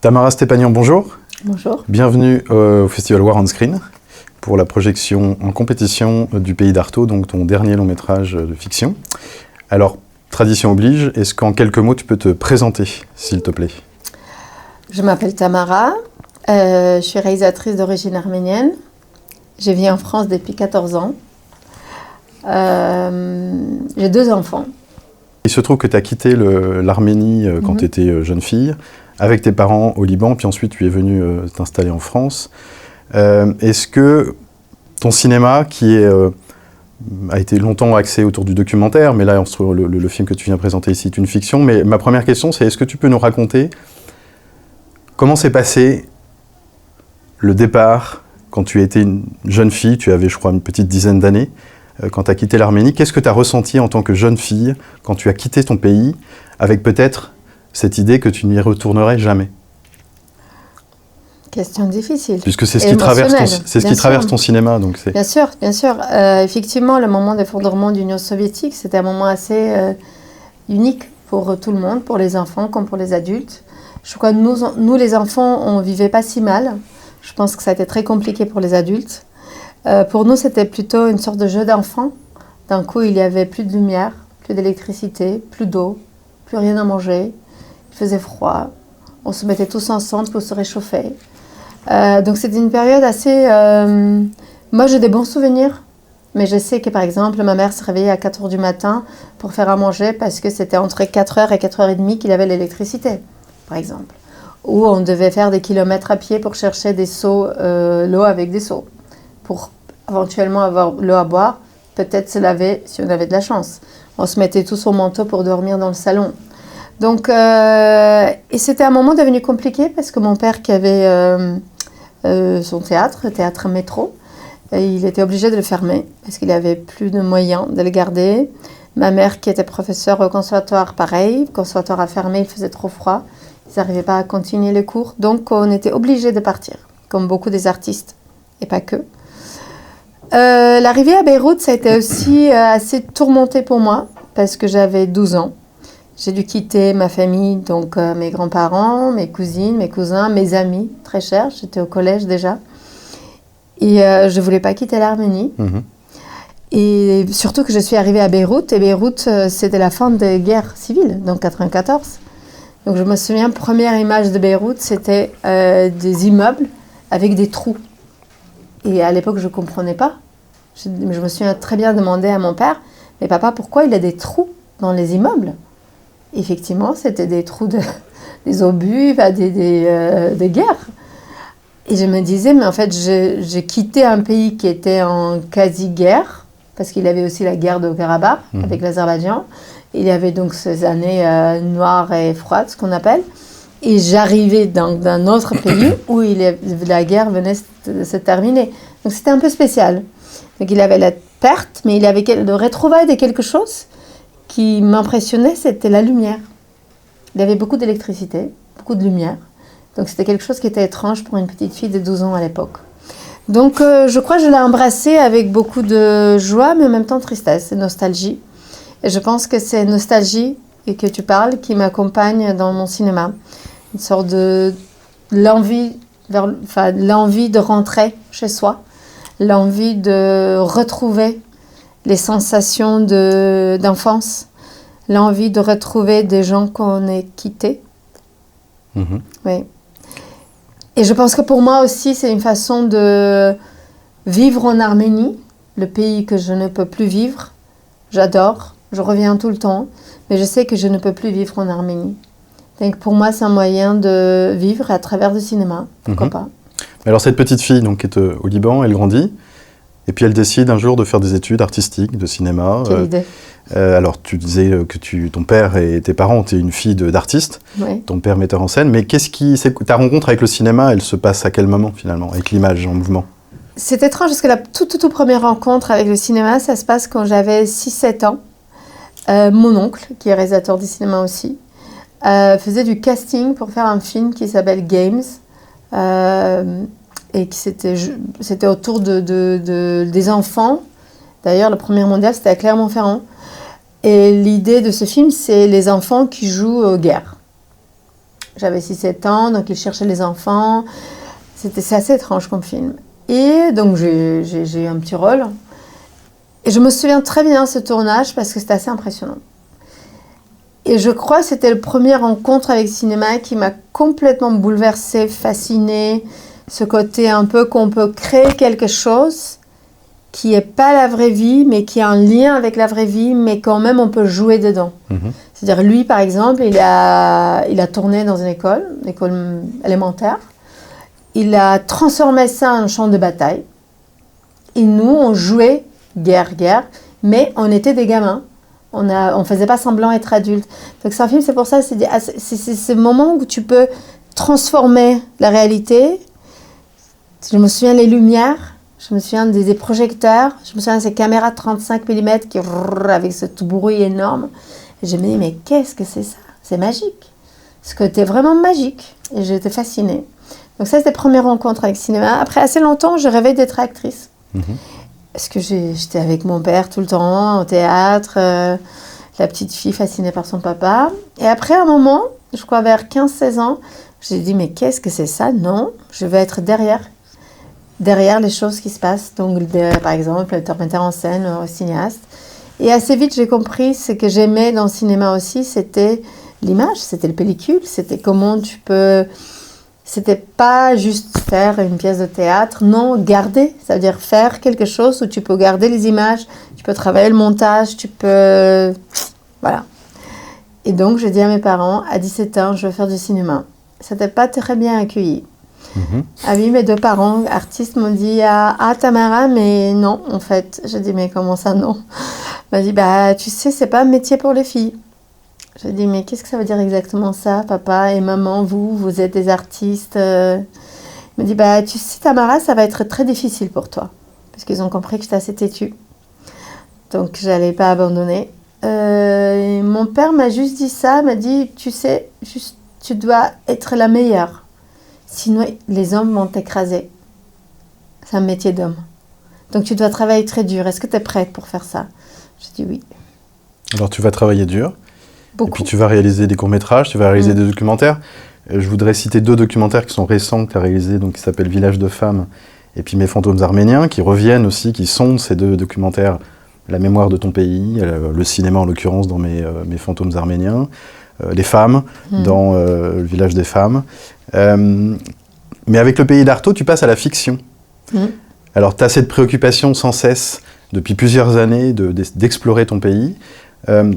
Tamara Stépanian, bonjour. Bonjour. Bienvenue au Festival War on Screen pour la projection en compétition du Pays d'Artaud, donc ton dernier long métrage de fiction. Alors, tradition oblige, est-ce qu'en quelques mots tu peux te présenter, s'il te plaît? Je m'appelle Tamara, je suis réalisatrice d'origine arménienne. Je vis en France depuis 14 ans. J'ai 2 enfants. Il se trouve que tu as quitté l'Arménie quand tu étais jeune fille, avec tes parents au Liban, puis ensuite tu es venue t'installer en France. Est-ce que ton cinéma, qui a été longtemps axé autour du documentaire, mais là le film que tu viens présenter ici est une fiction, mais ma première question c'est est-ce que tu peux nous raconter comment s'est passé le départ quand tu étais une jeune fille, tu avais je crois une petite dizaine d'années, quand tu as quitté l'Arménie, qu'est-ce que tu as ressenti en tant que jeune fille quand tu as quitté ton pays, avec peut-être cette idée que tu n'y retournerais jamais? Question difficile. Puisque c'est ce qui traverse ton cinéma. Donc c'est... Bien sûr, bien sûr. Effectivement, le moment d'effondrement de l'Union soviétique, c'était un moment assez unique pour tout le monde, pour les enfants comme pour les adultes. Je crois que nous les enfants, on ne vivait pas si mal. Je pense que ça a été très compliqué pour les adultes. Pour nous, c'était plutôt une sorte de jeu d'enfant. D'un coup, il n'y avait plus de lumière, plus d'électricité, plus d'eau, plus rien à manger. Il faisait froid. On se mettait tous ensemble pour se réchauffer. Donc, c'était une période assez... Moi, j'ai des bons souvenirs. Mais je sais que, par exemple, ma mère se réveillait à 4h du matin pour faire à manger parce que c'était entre 4h et 4h30 qu'il avait l'électricité, par exemple. Ou on devait faire des kilomètres à pied pour chercher des seaux, l'eau avec des seaux, pour éventuellement avoir l'eau à boire, peut-être se laver si on avait de la chance. On se mettait tous au manteau pour dormir dans le salon. Donc, et c'était un moment devenu compliqué parce que mon père qui avait son théâtre métro, il était obligé de le fermer parce qu'il n'avait plus de moyens de le garder. Ma mère qui était professeure au conservatoire, pareil, le conservatoire a fermé, il faisait trop froid. Ils n'arrivaient pas à continuer les cours, donc on était obligés de partir, comme beaucoup des artistes, et pas que. L'arrivée à Beyrouth, ça a été aussi assez tourmenté pour moi, parce que j'avais 12 ans. J'ai dû quitter ma famille, donc mes grands-parents, mes cousines, mes cousins, mes amis, très chers. J'étais au collège déjà. Et je ne voulais pas quitter l'Arménie. Et surtout que je suis arrivée à Beyrouth, et Beyrouth, c'était la fin des guerres civiles, donc 1994. Donc je me souviens, première image de Beyrouth, c'était des immeubles avec des trous. Et à l'époque, je ne comprenais pas. Je me souviens très bien demander à mon père, « Mais papa, pourquoi il y a des trous dans les immeubles ?» Effectivement, c'était des trous des obus, des guerres. Et je me disais, mais en fait, j'ai quitté un pays qui était en quasi-guerre, parce qu'il y avait aussi la guerre de Karabakh avec l'Azerbaïdjan. Il y avait donc ces années noires et froides, ce qu'on appelle. Et j'arrivais d'un autre pays où la guerre venait de se terminer. Donc c'était un peu spécial. Donc il avait la perte, mais il y avait le retrouvailles de quelque chose qui m'impressionnait, c'était la lumière. Il y avait beaucoup d'électricité, beaucoup de lumière. Donc c'était quelque chose qui était étrange pour une petite fille de 12 ans à l'époque. Donc je crois que je l'ai embrassé avec beaucoup de joie, mais en même temps tristesse et nostalgie. Et je pense que c'est nostalgie et que tu parles qui m'accompagne dans mon cinéma. Une sorte de l'envie de rentrer chez soi, l'envie de retrouver les sensations d'enfance, l'envie de retrouver des gens qu'on ait quittés. Oui. Et je pense que pour moi aussi, c'est une façon de vivre en Arménie, le pays que je ne peux plus vivre. J'adore, je reviens tout le temps, mais je sais que je ne peux plus vivre en Arménie. Donc pour moi, c'est un moyen de vivre à travers le cinéma, pourquoi pas. Alors cette petite fille donc, qui est au Liban, elle grandit, et puis elle décide un jour de faire des études artistiques, de cinéma. Quelle idée. Alors tu disais que ton père et tes parents étaient une fille d'artiste, ton père metteur en scène, mais ta rencontre avec le cinéma, elle se passe à quel moment finalement, avec l'image en mouvement? C'est étrange parce que la toute première rencontre avec le cinéma, ça se passe quand j'avais 6-7 ans. Mon oncle, qui est réalisateur du cinéma aussi, faisait du casting pour faire un film qui s'appelle Games, et c'était autour des enfants. D'ailleurs, le premier mondial, c'était à Clermont-Ferrand. Et l'idée de ce film, c'est les enfants qui jouent aux guerres. J'avais 6-7 ans, donc il cherchait les enfants. C'est assez étrange comme film. Et donc j'ai eu un petit rôle. Et je me souviens très bien de ce tournage parce que c'était assez impressionnant. Et je crois que c'était le premier rencontre avec le cinéma qui m'a complètement bouleversée, fascinée. Ce côté un peu qu'on peut créer quelque chose qui n'est pas la vraie vie, mais qui a un lien avec la vraie vie, mais quand même on peut jouer dedans. C'est-à-dire lui, par exemple, il a tourné dans une école élémentaire. Il a transformé ça en champ de bataille. Et nous, on jouait guerre, mais on était des gamins. On faisait pas semblant d'être adultes. Donc c'est un film, c'est pour ça, c'est ce moment où tu peux transformer la réalité. Je me souviens des lumières, je me souviens des projecteurs, je me souviens de ces caméras 35 mm qui avec ce tout bruit énorme. Et je me dis, mais qu'est-ce que c'est ça? C'est magique. Ce côté vraiment magique. Et j'étais fascinée. Donc ça, c'était la première rencontre avec le cinéma. Après assez longtemps, je rêvais d'être actrice. Parce que j'étais avec mon père tout le temps, au théâtre, la petite fille fascinée par son papa. Et après un moment, je crois vers 15-16 ans, j'ai dit, mais qu'est-ce que c'est ça? Non, je veux être derrière les choses qui se passent. Donc, par exemple, le metteur en scène, le cinéaste. Et assez vite, j'ai compris ce que j'aimais dans le cinéma aussi, c'était l'image, c'était le pellicule, c'était comment tu peux... C'était pas juste faire une pièce de théâtre, non, garder, ça veut dire faire quelque chose où tu peux garder les images, tu peux travailler le montage, tu peux... Voilà. Et donc, je dis à mes parents, à 17 ans, je veux faire du cinéma. Ça n'était pas très bien accueilli. Ah oui, mes 2 parents, artistes, m'ont dit, ah Tamara, mais non, en fait. J'ai dit, mais comment ça, non? Il m'a dit, bah, tu sais, c'est pas un métier pour les filles. J'ai dit, mais qu'est-ce que ça veut dire exactement ça, papa et maman, vous êtes des artistes. Il m'a dit, bah, tu sais, Tamara, ça va être très difficile pour toi. Parce qu'ils ont compris que j'étais assez têtue. Donc, je n'allais pas abandonner. Et mon père m'a juste dit ça, m'a dit, tu sais, juste, tu dois être la meilleure. Sinon, les hommes vont t'écraser. C'est un métier d'homme. Donc, tu dois travailler très dur. Est-ce que tu es prête pour faire ça? J'ai dit oui. Alors, tu vas travailler dur. Beaucoup. Et puis tu vas réaliser des courts-métrages, tu vas réaliser des documentaires. Je voudrais citer 2 documentaires qui sont récents que tu as réalisés, donc qui s'appellent Village de femmes et puis Mes fantômes arméniens, qui reviennent aussi, qui sont ces 2 documentaires, la mémoire de ton pays, le cinéma en l'occurrence dans Mes fantômes arméniens, les femmes dans le Village des femmes. Mais avec le pays d'Artaud, tu passes à la fiction. Alors tu as cette préoccupation sans cesse, depuis plusieurs années, d'explorer ton pays.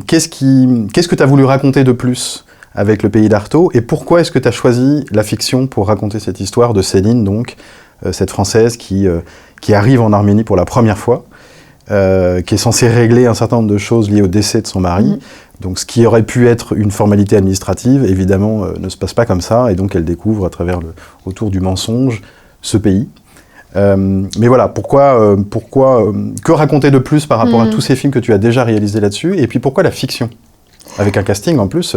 Qu'est-ce que tu as voulu raconter de plus avec le pays d'Artaud et pourquoi est-ce que tu as choisi la fiction pour raconter cette histoire de Céline, donc, cette Française qui arrive en Arménie pour la première fois, qui est censée régler un certain nombre de choses liées au décès de son mari. Donc ce qui aurait pu être une formalité administrative, évidemment, ne se passe pas comme ça, et donc elle découvre à travers autour du mensonge ce pays. Mais voilà, que raconter de plus par rapport à tous ces films que tu as déjà réalisés là-dessus, et puis pourquoi la fiction? Avec un casting en plus,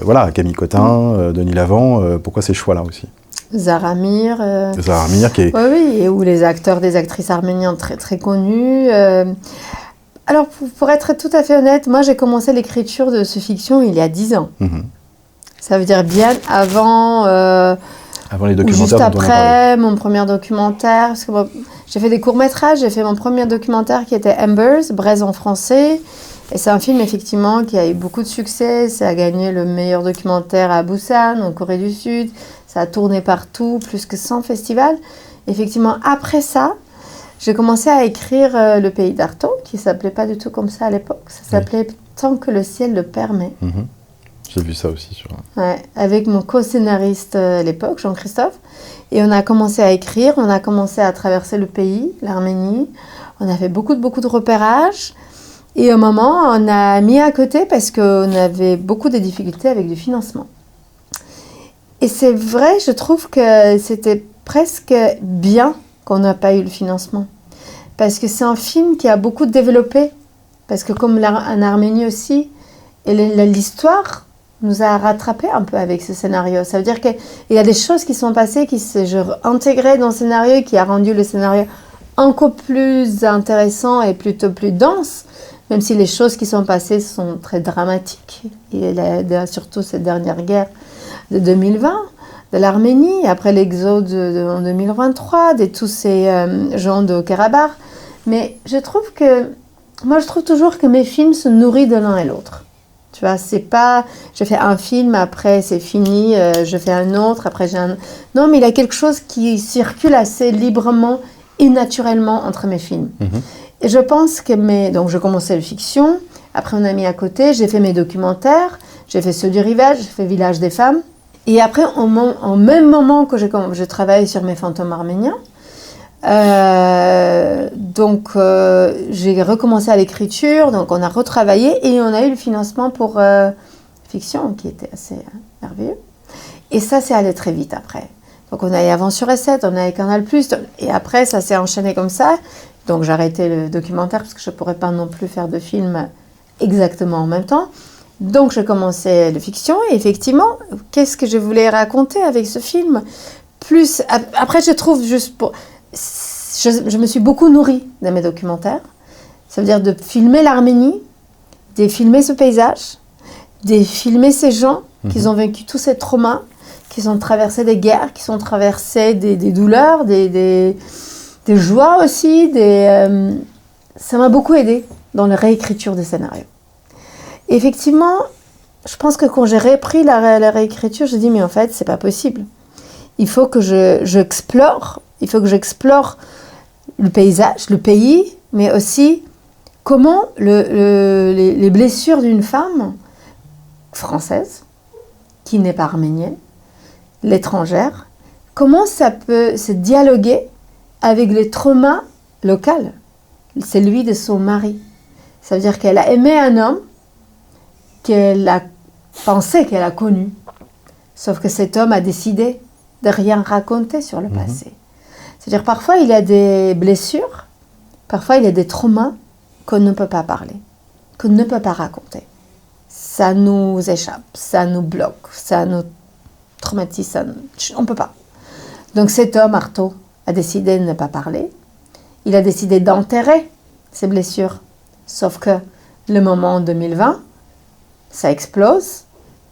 voilà, Camille Cotin, Denis Lavant, pourquoi ces choix-là aussi? Zahra Mir. Zahra Mir qui est... Oui, ou les acteurs, des actrices arméniennes très, très connues. Alors, pour être tout à fait honnête, moi j'ai commencé l'écriture de ce fiction il y a 10 ans. Ça veut dire bien avant... Avant les documentaires juste dont on a après parlé. mon premier documentaire, parce que bon, j'ai fait des courts-métrages, j'ai fait mon premier documentaire qui était Embers, Braise en français, et c'est un film effectivement qui a eu beaucoup de succès, ça a gagné le meilleur documentaire à Busan, en Corée du Sud, ça a tourné partout, plus que 100 festivals. Effectivement, après ça, j'ai commencé à écrire Le pays d'Artaud, qui ne s'appelait pas du tout comme ça à l'époque, ça s'appelait Tant que le ciel le permet. J'ai vu ça aussi sur... Ouais, avec mon co-scénariste à l'époque, Jean-Christophe. Et on a commencé à écrire, on a commencé à traverser le pays, l'Arménie. On a fait beaucoup de repérages. Et au moment, on a mis à côté parce qu'on avait beaucoup de difficultés avec du financement. Et c'est vrai, je trouve que c'était presque bien qu'on n'a pas eu le financement. Parce que c'est un film qui a beaucoup développé. Parce que comme en Arménie aussi, et l'histoire nous a rattrapés un peu avec ce scénario. Ça veut dire qu'il y a des choses qui sont passées, qui se intégrées dans le scénario, qui a rendu le scénario encore plus intéressant et plutôt plus dense, même si les choses qui sont passées sont très dramatiques. Et surtout cette dernière guerre de 2020, de l'Arménie, après l'exode en 2023, de tous ces gens de Karabakh. Mais je trouve toujours que mes films se nourrissent de l'un et l'autre. Tu vois, c'est pas, je fais un film, après c'est fini, je fais un autre, après j'ai un... Non, mais il y a quelque chose qui circule assez librement et naturellement entre mes films. Et je pense que donc je commençais le fiction, après on a mis à côté, j'ai fait mes documentaires, j'ai fait ceux du rivage, j'ai fait Village des femmes. Et après, en même moment que je travaille sur mes fantômes arméniens, j'ai recommencé à l'écriture, donc on a retravaillé et on a eu le financement pour fiction qui était assez merveilleux. Et ça, c'est allé très vite après. Donc on a eu Avant sur S7, on a eu Canal+, et après ça s'est enchaîné comme ça. Donc j'ai arrêté le documentaire parce que je ne pourrais pas non plus faire de film exactement en même temps. Donc j'ai commencé la fiction et effectivement, qu'est-ce que je voulais raconter avec ce film ? Après je trouve je me suis beaucoup nourrie de mes documentaires. Ça veut dire de filmer l'Arménie, de filmer ce paysage, de filmer ces gens qui ont vécu tous ces traumas, qui ont traversé des guerres, qui ont traversé des douleurs, des joies aussi. Ça m'a beaucoup aidée dans la réécriture des scénarios. Et effectivement, je pense que quand j'ai repris la réécriture, j'ai dit mais en fait, c'est pas possible. Il faut que j'explore le paysage, le pays, mais aussi comment les blessures d'une femme française, qui n'est pas arménienne, l'étrangère, comment ça peut se dialoguer avec les traumas locaux, celui de son mari. Ça veut dire qu'elle a aimé un homme qu'elle a pensé qu'elle a connu, sauf que cet homme a décidé de rien raconter sur le passé. C'est-à-dire parfois il y a des blessures, parfois il y a des traumas qu'on ne peut pas parler, qu'on ne peut pas raconter. Ça nous échappe, ça nous bloque, ça nous traumatise, on ne peut pas. Donc cet homme, Artaud, a décidé de ne pas parler. Il a décidé d'enterrer ses blessures. Sauf que le moment en 2020, ça explose,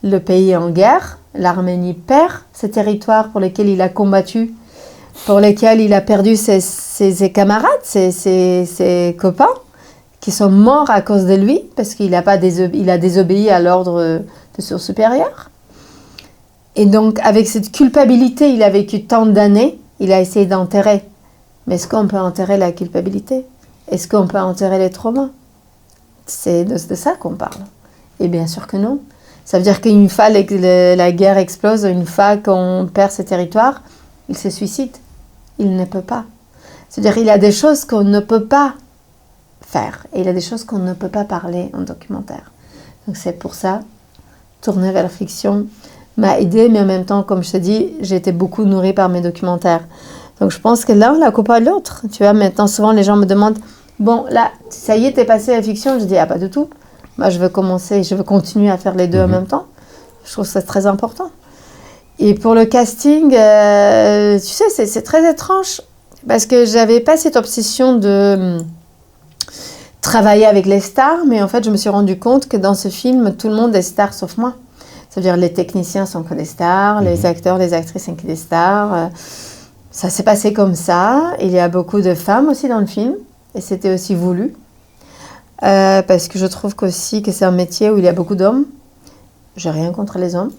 le pays est en guerre, l'Arménie perd ses territoires pour lesquels il a combattu, pour lesquels il a perdu ses camarades, ses copains, qui sont morts à cause de lui, parce qu'il a désobéi à l'ordre de son supérieur. Et donc, avec cette culpabilité, il a vécu tant d'années, il a essayé d'enterrer. Mais est-ce qu'on peut enterrer la culpabilité ? Est-ce qu'on peut enterrer les traumas ? C'est de ça qu'on parle. Et bien sûr que non. Ça veut dire qu'une fois que la guerre explose, une fois qu'on perd ses territoires, il se suicide. Il ne peut pas. C'est-à-dire qu'il y a des choses qu'on ne peut pas faire. Et il y a des choses qu'on ne peut pas parler en documentaire. Donc c'est pour ça, tourner vers la fiction m'a aidée, mais en même temps, comme je te dis, j'ai été beaucoup nourrie par mes documentaires. Donc je pense que l'un l'accompagne l'autre. Tu vois, maintenant, souvent, les gens me demandent, bon, là, ça y est, t'es passé à la fiction. Je dis, ah, pas du tout. Moi, je veux continuer à faire les deux en même temps. Je trouve ça très important. Et pour le casting, tu sais, c'est très étrange parce que j'avais pas cette obsession de travailler avec les stars, mais en fait, je me suis rendu compte que dans ce film, tout le monde est star sauf moi. C'est-à-dire les techniciens sont que des stars, les acteurs, les actrices sont que des stars. Ça s'est passé comme ça. Il y a beaucoup de femmes aussi dans le film, et c'était aussi voulu. Parce que je trouve qu'aussi que c'est un métier où il y a beaucoup d'hommes. J'ai rien contre les hommes,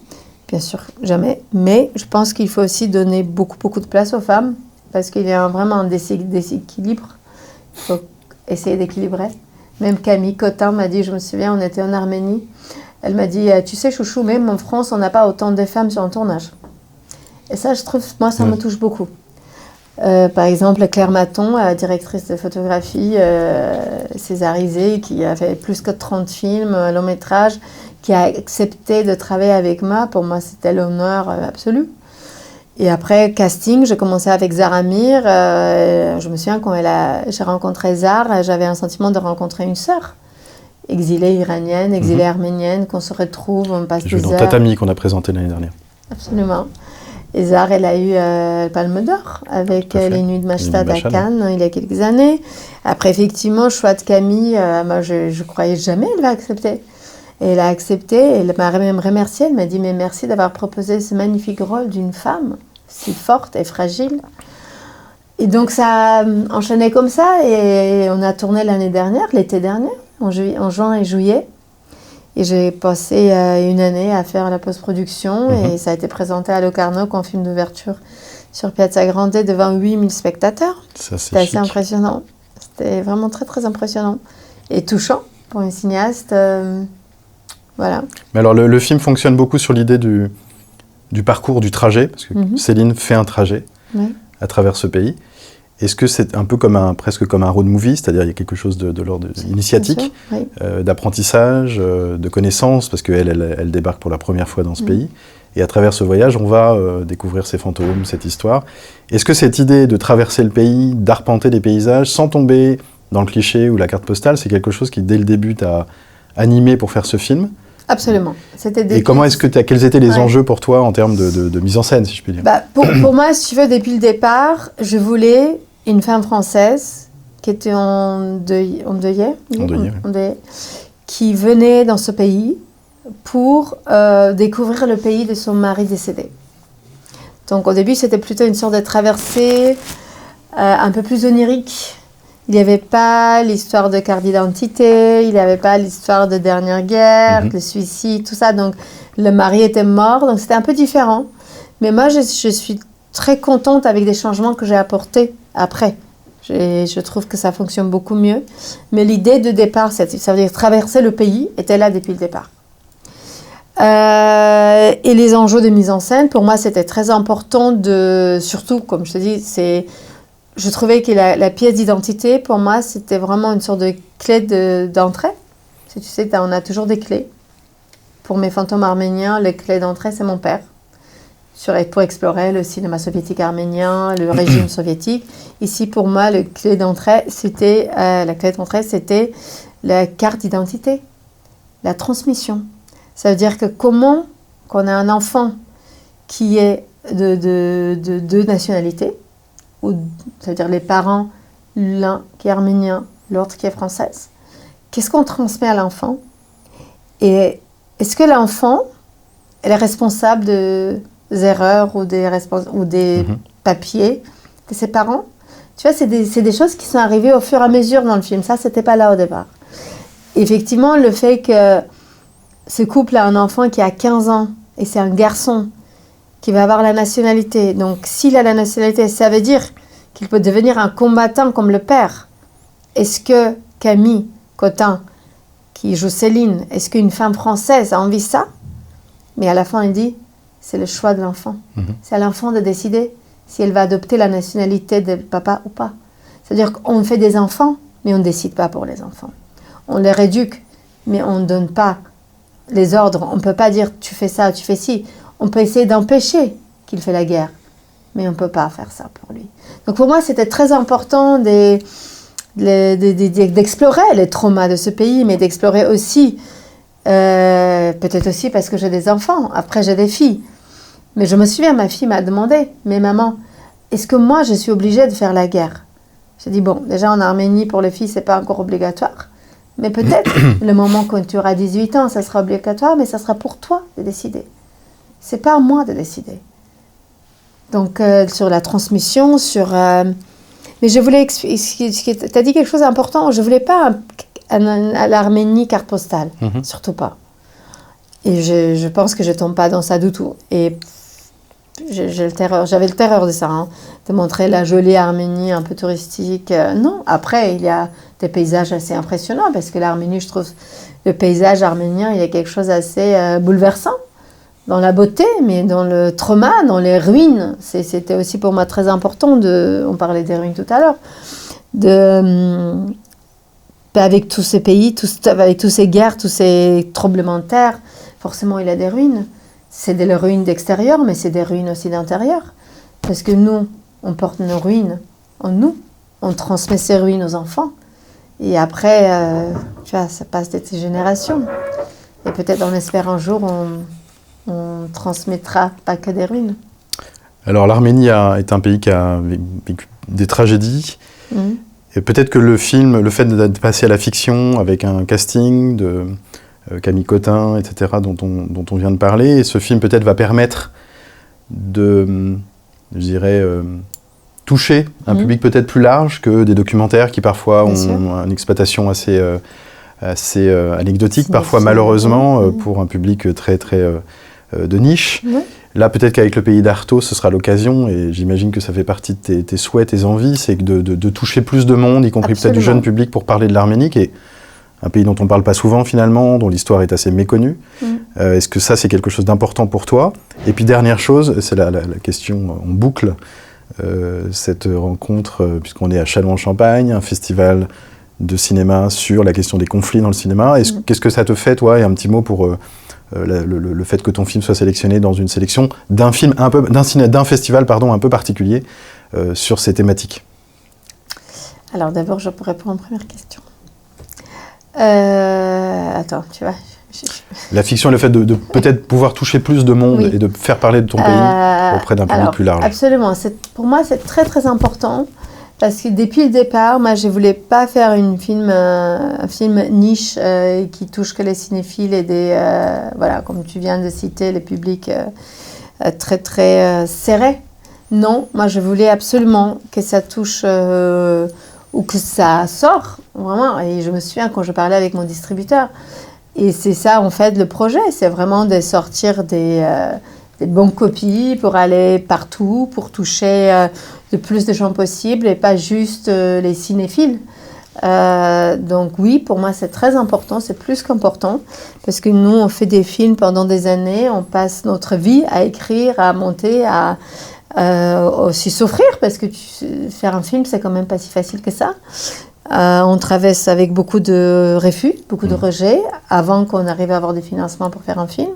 bien sûr, jamais. Mais je pense qu'il faut aussi donner beaucoup de place aux femmes, parce qu'il y a vraiment un déséquilibre. Il faut essayer d'équilibrer. Même Camille Cotin m'a dit, je me souviens, on était en Arménie, elle m'a dit, tu sais chouchou, même en France, on n'a pas autant de femmes sur un tournage. Et ça, je trouve, moi, ça me touche beaucoup. Par exemple, Claire Maton, directrice de photographie césarisée, qui a fait plus que 30 films, long métrage, qui a accepté de travailler avec moi. Pour moi, c'était l'honneur absolu. Et après, casting, j'ai commencé avec Zara Mir. Je me souviens, quand j'ai rencontré Zara, j'avais un sentiment de rencontrer une sœur. Exilée iranienne, exilée arménienne, qu'on se retrouve, on passe des heures. Dans Tatami, qu'on a présenté l'année dernière. Absolument. Et Zara, elle a eu le Palme d'Or avec les Nuits de Mashtad à Cannes il y a quelques années. Après, effectivement, choix de Camille, moi, je croyais jamais elle va accepter. Et elle a accepté, elle m'a même remercié, elle m'a dit « Mais merci d'avoir proposé ce magnifique rôle d'une femme si forte et fragile. » Et donc ça a enchaîné comme ça, et on a tourné l'année dernière, l'été dernier, en juin et juillet. Et j'ai passé une année à faire la post-production, et ça a été présenté à Locarno comme film d'ouverture sur Piazza Grande devant 8000 spectateurs. C'était assez impressionnant. C'était vraiment très très impressionnant. Et touchant pour une cinéaste. Voilà. Mais alors le film fonctionne beaucoup sur l'idée du parcours, du trajet, parce que Céline fait un trajet à travers ce pays. Est-ce que c'est un peu presque comme un road movie, c'est-à-dire il y a quelque chose de l'ordre initiatique, d'apprentissage, de connaissance, parce qu'elle débarque pour la première fois dans ce pays, et à travers ce voyage, on va découvrir ces fantômes, cette histoire. Est-ce que cette idée de traverser le pays, d'arpenter les paysages, sans tomber dans le cliché ou la carte postale, c'est quelque chose qui, dès le début, t'a animé pour faire ce film ? Absolument. Et quels étaient les enjeux pour toi en termes de mise en scène, si je puis dire ? Pour moi, si tu veux, depuis le départ, je voulais une femme française qui était endeuillée, qui venait dans ce pays pour découvrir le pays de son mari décédé. Donc au début, c'était plutôt une sorte de traversée un peu plus onirique. Il n'y avait pas l'histoire de carte d'identité, il n'y avait pas l'histoire de dernière guerre, le suicide, tout ça. Donc, le mari était mort, donc c'était un peu différent. Mais moi, je suis très contente avec des changements que j'ai apportés après. Je trouve que ça fonctionne beaucoup mieux. Mais l'idée de départ, ça veut dire traverser le pays, était là depuis le départ. Et les enjeux de mise en scène, pour moi, c'était très important surtout, comme je te dis, je trouvais que la pièce d'identité, pour moi, c'était vraiment une sorte de clé d'entrée. Si tu sais, on a toujours des clés. Pour mes fantômes arméniens, les clés d'entrée, c'est mon père. Pour explorer le cinéma soviétique arménien, le régime soviétique. Ici, pour moi, la clé d'entrée, c'était la carte d'identité, la transmission. Ça veut dire que comment qu'on a un enfant qui est de deux nationalités, c'est-à-dire les parents, l'un qui est arménien, l'autre qui est française. Qu'est-ce qu'on transmet à l'enfant ? Et est-ce que l'enfant est responsable des erreurs ou des papiers de ses parents ? Tu vois, c'est des choses qui sont arrivées au fur et à mesure dans le film. Ça, c'était pas là au départ. Effectivement, le fait que ce couple a un enfant qui a 15 ans et c'est un garçon qui va avoir la nationalité. Donc, s'il a la nationalité, ça veut dire qu'il peut devenir un combattant comme le père. Est-ce que Camille Cotin, qui joue Céline, est-ce qu'une femme française a envie de ça ? Mais à la fin, il dit, c'est le choix de l'enfant. C'est à l'enfant de décider si elle va adopter la nationalité de papa ou pas. C'est-à-dire qu'on fait des enfants, mais on ne décide pas pour les enfants. On les rééduque, mais on ne donne pas les ordres. On ne peut pas dire, tu fais ça, tu fais ci. On peut essayer d'empêcher qu'il fait la guerre, mais on ne peut pas faire ça pour lui. Donc pour moi, c'était très important d'explorer les traumas de ce pays, mais d'explorer aussi, peut-être aussi parce que j'ai des enfants, après j'ai des filles. Mais je me souviens, ma fille m'a demandé, mais maman, est-ce que moi je suis obligée de faire la guerre ? J'ai dit, bon, déjà en Arménie, pour les filles, ce n'est pas encore obligatoire. Mais peut-être, le moment quand tu auras 18 ans, ça sera obligatoire, mais ça sera pour toi de décider. C'est pas à moi de décider. Donc, sur la transmission, mais je voulais... Tu as dit quelque chose d'important. Je voulais pas à l'Arménie carte postale. Surtout pas. Et je pense que je tombe pas dans ça du tout. Et j'avais le terreur de ça, de montrer la jolie Arménie un peu touristique. Non, après, il y a des paysages assez impressionnants, parce que l'Arménie, je trouve, le paysage arménien, il y a quelque chose d'assez bouleversant. Dans la beauté, mais dans le trauma, dans les ruines. C'était aussi pour moi très important, on parlait des ruines tout à l'heure, avec tous ces pays, avec toutes ces guerres, tous ces tremblements de terre, forcément il y a des ruines. C'est des ruines d'extérieur, mais c'est des ruines aussi d'intérieur. Parce que nous, on porte nos ruines en nous, on transmet ces ruines aux enfants. Et après, tu vois, ça passe des générations. Et peut-être on espère un jour, on transmettra pas que des ruines. Alors l'Arménie est un pays qui a vécu des tragédies. Et peut-être que le film, le fait de passer à la fiction avec un casting, Camille Cotin, etc., dont on vient de parler. Et ce film peut-être va permettre de, je dirais, toucher un public peut-être plus large que des documentaires qui parfois ont une exploitation assez anecdotique, parfois malheureusement, pour un public très de niche. Là, peut-être qu'avec le Pays d'Artaud, ce sera l'occasion, et j'imagine que ça fait partie de tes souhaits, tes envies, c'est de toucher plus de monde, y compris peut-être du jeune public, pour parler de l'Arménie, qui est un pays dont on ne parle pas souvent finalement, dont l'histoire est assez méconnue. Est-ce que ça, c'est quelque chose d'important pour toi? Et puis dernière chose, c'est la question, on boucle cette rencontre, puisqu'on est à Châlons-en-Champagne, un festival de cinéma sur la question des conflits dans le cinéma. Qu'est-ce que ça te fait, toi? Et un petit mot pour le fait que ton film soit sélectionné dans une sélection d'un festival un peu particulier sur ces thématiques. Alors d'abord, je pourrais répondre à la première question. Attends, tu vois. La fiction, le fait de peut-être pouvoir toucher plus de monde et de faire parler de ton pays auprès d'un public plus large. Absolument. Pour moi, c'est très très important. Parce que depuis le départ, moi, je ne voulais pas faire un film niche qui touche que les cinéphiles et voilà, comme tu viens de citer, les publics très très serrés. Non, moi, je voulais absolument que ça touche ou que ça sort, vraiment. Et je me souviens quand je parlais avec mon distributeur. Et c'est ça, en fait, le projet. C'est vraiment de sortir des bonnes copies pour aller partout, pour toucher le plus de gens possible et pas juste les cinéphiles. Donc oui, pour moi, c'est très important, c'est plus qu'important parce que nous, on fait des films pendant des années, on passe notre vie à écrire, à monter, à aussi souffrir parce que faire un film, c'est quand même pas si facile que ça. On traverse avec beaucoup de refus, beaucoup de rejets avant qu'on arrive à avoir des financements pour faire un film.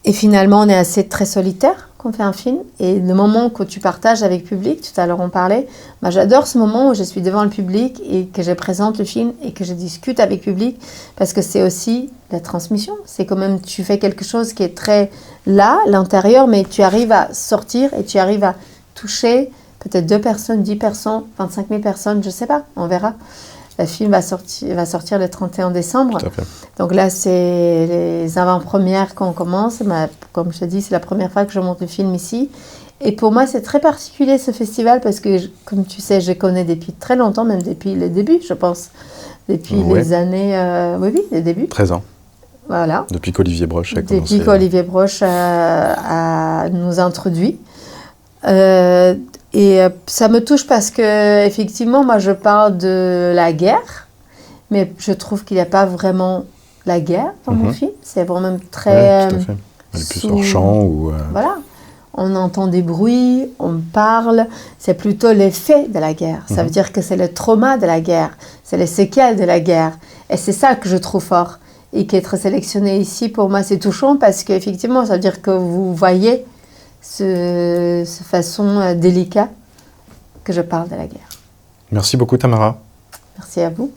Et finalement, on est assez très solitaire quand on fait un film. Et le moment que tu partages avec le public, tout à l'heure on parlait, moi j'adore ce moment où je suis devant le public et que je présente le film et que je discute avec le public parce que c'est aussi la transmission. C'est quand même, tu fais quelque chose qui est très là, l'intérieur, mais tu arrives à sortir et tu arrives à toucher peut-être 2 personnes, 10 personnes, 25 000 personnes, je ne sais pas, on verra. Le film va sortir le 31 décembre. Donc là, c'est les avant-premières qu'on commence. Comme je te dis, c'est la première fois que je monte le film ici. Et pour moi, c'est très particulier ce festival parce que, comme tu sais, je connais depuis très longtemps, même depuis le début, je pense. Depuis les années... oui, les débuts. 13 ans. Voilà. Depuis qu'Olivier Broche a commencé. Depuis qu'Olivier Broche nous a introduits. Et ça me touche parce que effectivement, moi, je parle de la guerre, mais je trouve qu'il n'y a pas vraiment la guerre dans mon film. C'est vraiment très... tout à fait. Elle est plus hors champ ou... Voilà. On entend des bruits, on parle. C'est plutôt l'effet de la guerre. Ça veut dire que c'est le trauma de la guerre. C'est les séquelles de la guerre. Et c'est ça que je trouve fort. Et qu'être sélectionné ici, pour moi, c'est touchant parce qu'effectivement, ça veut dire que vous voyez cette façon délicate que je parle de la guerre. Merci beaucoup, Tamara. Merci à vous.